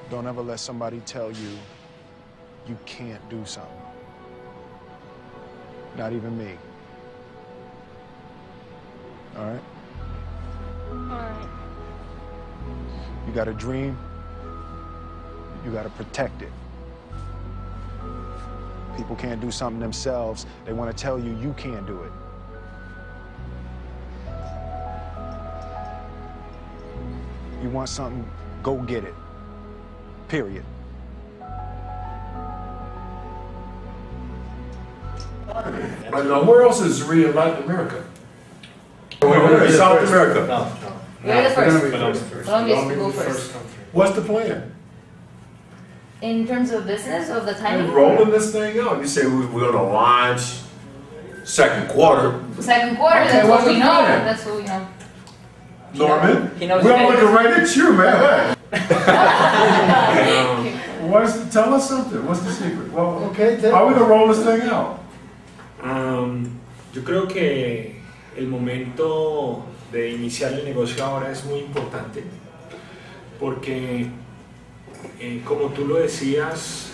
Don't ever let somebody tell you you can't do something. Not even me. All right? All right. You got a dream, you got to protect it. People can't do something themselves. They want to tell you you can't do it. You want something, go get it. Period. But now, where else is Zrii in Latin America? We're in South America. No. We're the first. First. Colombia's to go first. What's the plan? In terms of business, of the timing? You're rolling this thing out. You say we're going to launch second quarter. Second quarter, Okay, that's what's what we the know. plan? That's what we know. Norman, He knows we're the looking business. right at you, man. Tell us something. What's the secret? Well, Okay, how are we going to roll this thing out? Yo creo que el momento de iniciar el negocio ahora es muy importante porque, como tú lo decías,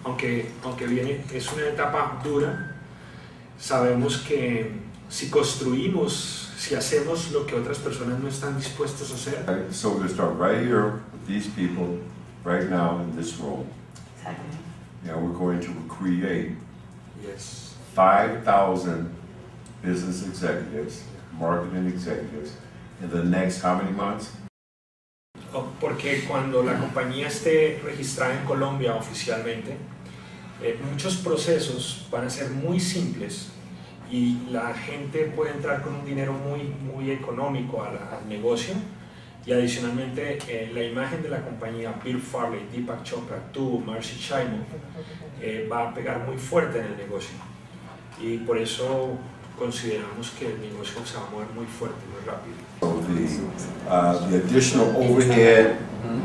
aunque viene, es una etapa dura, sabemos que si construimos, si hacemos lo que otras personas no están dispuestos a hacer. So we're going to start right here with these people, right now in this room. Exactly. And we're going to create Yes. 5,000 business executives, marketing executives, in the next how many months? Porque cuando la compañía esté registrada en Colombia oficialmente, muchos procesos van a ser muy simples y la gente puede entrar con un dinero muy económico al negocio, y adicionalmente la imagen de la compañía, Bill Farley, Deepak Chopra, tú, Marcy Chaimo, va a pegar muy fuerte en el negocio, y por eso consideramos que el negocio se va a mover muy fuerte, muy rápido. So the additional overhead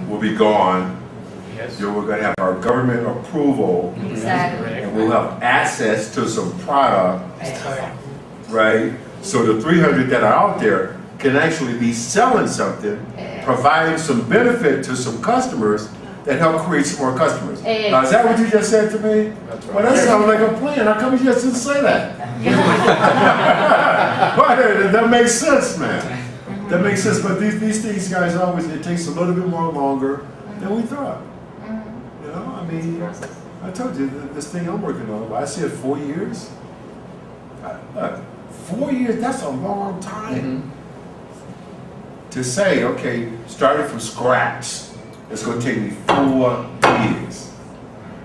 will be gone. Yes. We're going to have our government approval, Exactly. and we'll have access to some product, right? So the 300 that are out there can actually be selling something, providing some benefit to some customers that help create some more customers. Now, is that what you just said to me? That's right. Well, that sounds like a plan. How come you just didn't say that? That makes sense, man. That makes sense. But these things, guys, always, it takes a little bit more longer than we thought. You know, I mean, I told you, this thing I'm working on, I said 4 years. Look, 4 years, that's a long time. To say, okay, starting from scratch, it's going to take me 4 years.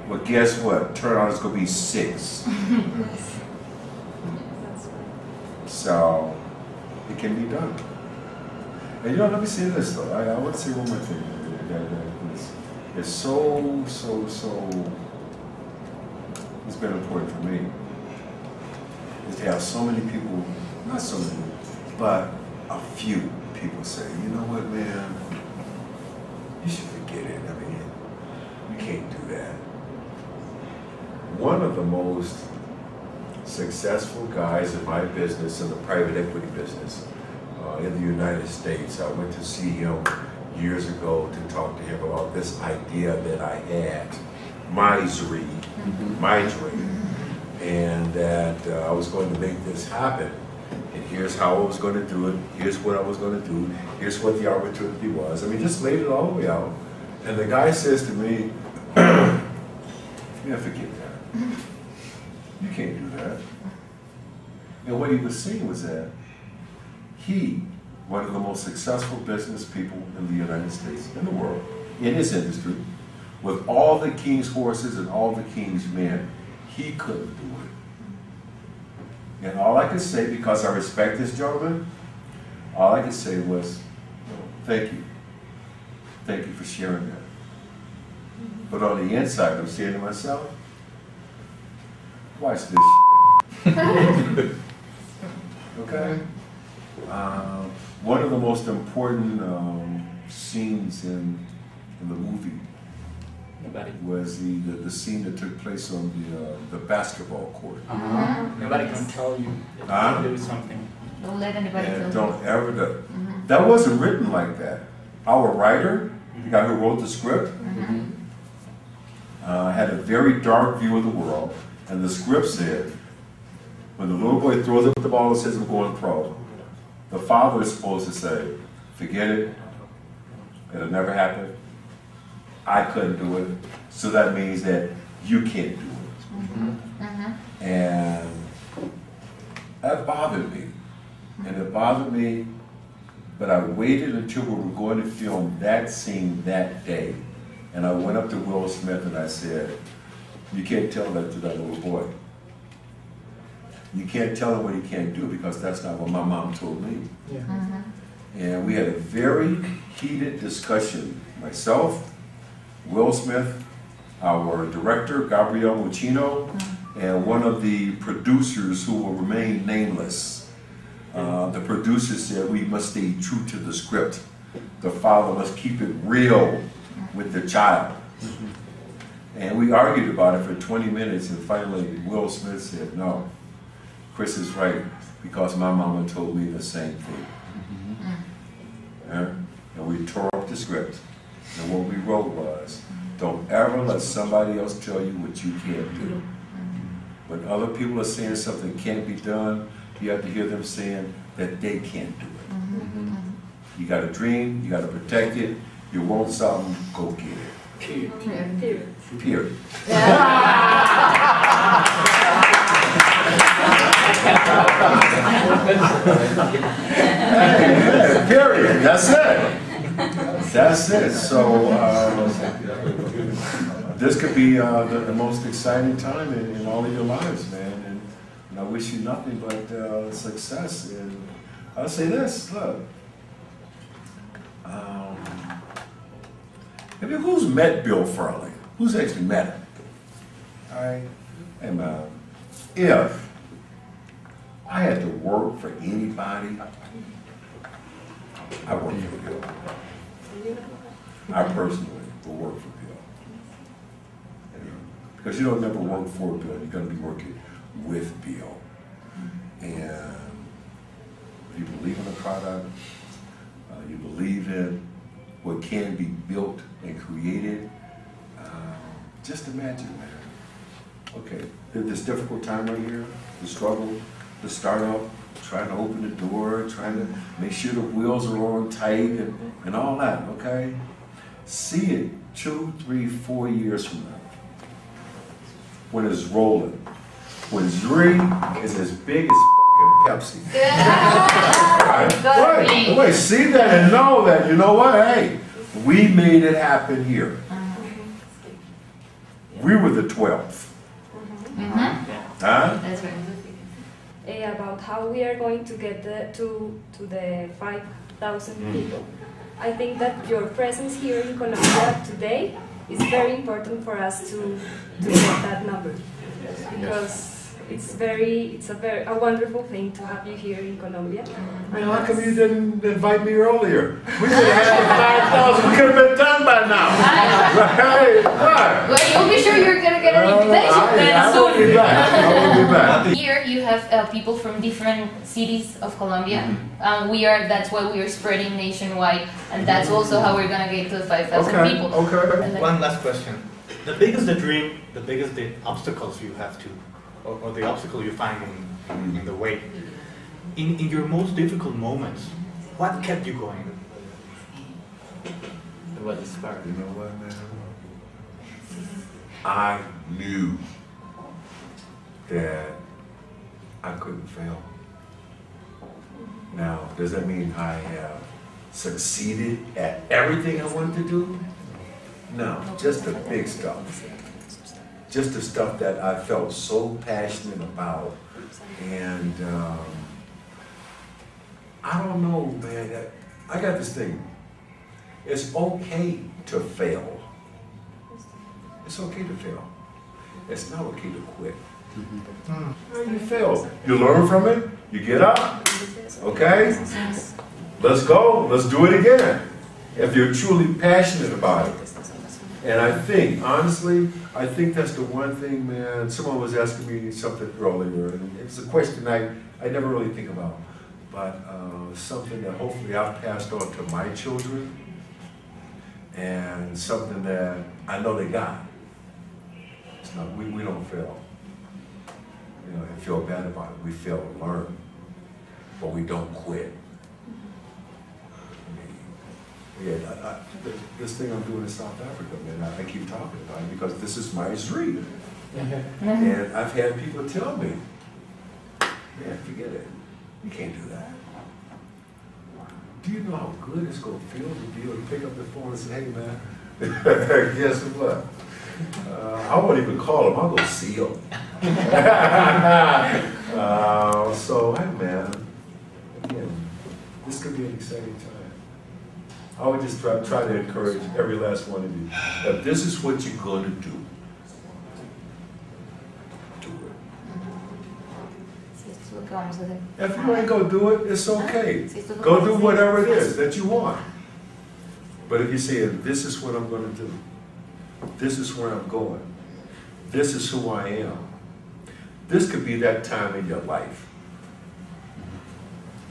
Well, guess what? Turn out it's going to be 6. So, it can be done. And you know, let me say this though. I want to say one more thing. It's so, it's been important for me. Is to have so many people, not so many, but a few people say, you know what, man, you should forget it. I mean, you can't do that. One of the most successful guys in my business, in the private equity business, in the United States, I went to see him years ago to talk to him about this idea that I had, my Zrii, my dream, and that I was going to make this happen. And here's how I was going to do it, here's what I was going to do, here's what the opportunity was. I mean, just laid it all the way out. And the guy says to me, yeah, forget that. You can't do that. And what he was saying was that he, one of the most successful business people in the United States, in the world, in his industry, with all the king's horses and all the king's men, he couldn't do it. And all I could say, because I respect this gentleman, all I could say was, thank you. Thank you for sharing that. But on the inside, I'm saying to myself, watch this shit. Okay? One of the most important scenes in the movie was the scene that took place on the basketball court. Nobody can tell you if you do something. Don't let anybody tell And you. don't ever do. That wasn't written like that. Our writer the guy who wrote the script, had a very dark view of the world, and the script said, when the little boy throws up the ball and says, "I'm going pro," the father is supposed to say, "Forget it, it'll never happen, I couldn't do it, so that means that you can't do it." And that bothered me. And it bothered me, but I waited until we were going to film that scene that day. And I went up to Will Smith and I said, "You can't tell that to that little boy. You can't tell him what he can't do, because that's not what my mom told me." Yeah. And we had a very heated discussion. Myself, Will Smith, our director, Gabriel Muccino, and one of the producers who will remain nameless. The producer said we must stay true to the script. The father must keep it real with the child. And we argued about it for 20 minutes, and finally Will Smith said, "No, Chris is right, because my mama told me the same thing." And we tore up the script. And what we wrote was, don't ever let somebody else tell you what you can't do. When other people are saying something can't be done, you have to hear them saying that they can't do it. You got a dream, you got to protect it. You want something, go get it. Period. Period. That's it. That's it. So this could be the most exciting time in all of your lives, man. And I wish you nothing but success. And I'll say this, look. Maybe who's met Bill Furley? Who's actually met him? All right. Hey, man, if I had to work for anybody, I work for Bill. I personally will work for Bill. Because you don't never work for Bill, you're going to be working with Bill. And if you believe in a product, you believe in what can be built and created, just imagine, man. Okay, this difficult time right here, the struggle, the startup, trying to open the door, trying to make sure the wheels are on tight and all that, okay? See it 2, 3, 4 years from now, when it's rolling, when Zrii is as big as fucking Pepsi. Right. Wait, see that and know that, you know what, hey, we made it happen here. We were the 12th. Huh? That's right. About how we are going to get to the 5,000 people. I think that your presence here in Colombia today is very important for us to get that number, because it's a wonderful thing to have you here in Colombia. Man, how come you didn't invite me earlier? We could have had the 5,000. We could have been done by now. Right? Well, you'll be sure you're going to get an invitation then soon. I will be back. I will be back. Here you have people from different cities of Colombia. That's why we are spreading nationwide, and that's also how we're going to get to the 5,000 people. Okay. One last question. The bigger the dream, the bigger the obstacles you have to, or the obstacle you find in the way. In your most difficult moments, what kept you going? What inspired you? You know what, man? I knew that I couldn't fail. Now, does that mean I have succeeded at everything I wanted to do? No, just the big stuff. Just the stuff that I felt so passionate about. And I don't know, man, I got this thing. It's okay to fail. It's okay to fail. It's not okay to quit. You fail. You learn from it. You get up. Okay? Let's go. Let's do it again. If you're truly passionate about it. And I think, honestly, I think that's the one thing, man. Someone was asking me something earlier, and it's a question I never really think about. But something that hopefully I've passed on to my children. and something that I know they got. It's not, we don't fail. You know, and feel bad about it. We fail to learn, but we don't quit. Yeah, this thing I'm doing in South Africa, man, I keep talking about it because this is my Zrii. And I've had people tell me, man, forget it. You can't do that. Do you know how good it's going to feel to be able to pick up the phone and say, hey, man, guess what? I won't even call him. I'll go see him. So, hey, man, again, this could be an exciting time. I would just try to encourage every last one of you. If this is what you're going to do, do it. If you ain't going to do it, it's okay. Go do whatever it is that you want. But if you say, this is what I'm going to do, this is where I'm going, this is who I am, this could be that time in your life.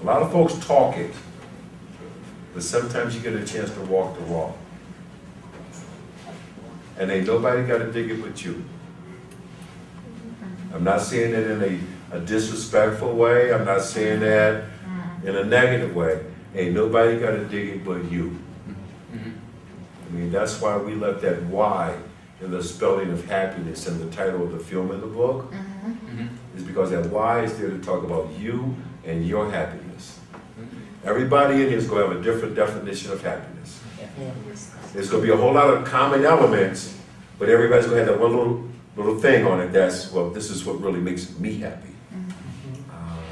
A lot of folks talk it, but sometimes you get a chance to walk the walk. And ain't nobody got to dig it but you. I'm not saying it in a disrespectful way. I'm not saying that in a negative way. Ain't nobody got to dig it but you. I mean, that's why we left that Y in the spelling of happiness in the title of the film in the book. Is because that Y is there to talk about you and your happiness. Everybody in here is going to have a different definition of happiness. There's going to be a whole lot of common elements, but everybody's going to have that one little thing on it that's, well, this is what really makes me happy.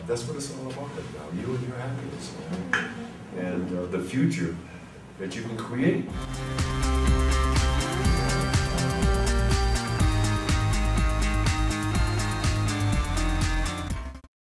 That's what it's all about now, you and your happiness, man. And the future that you can create.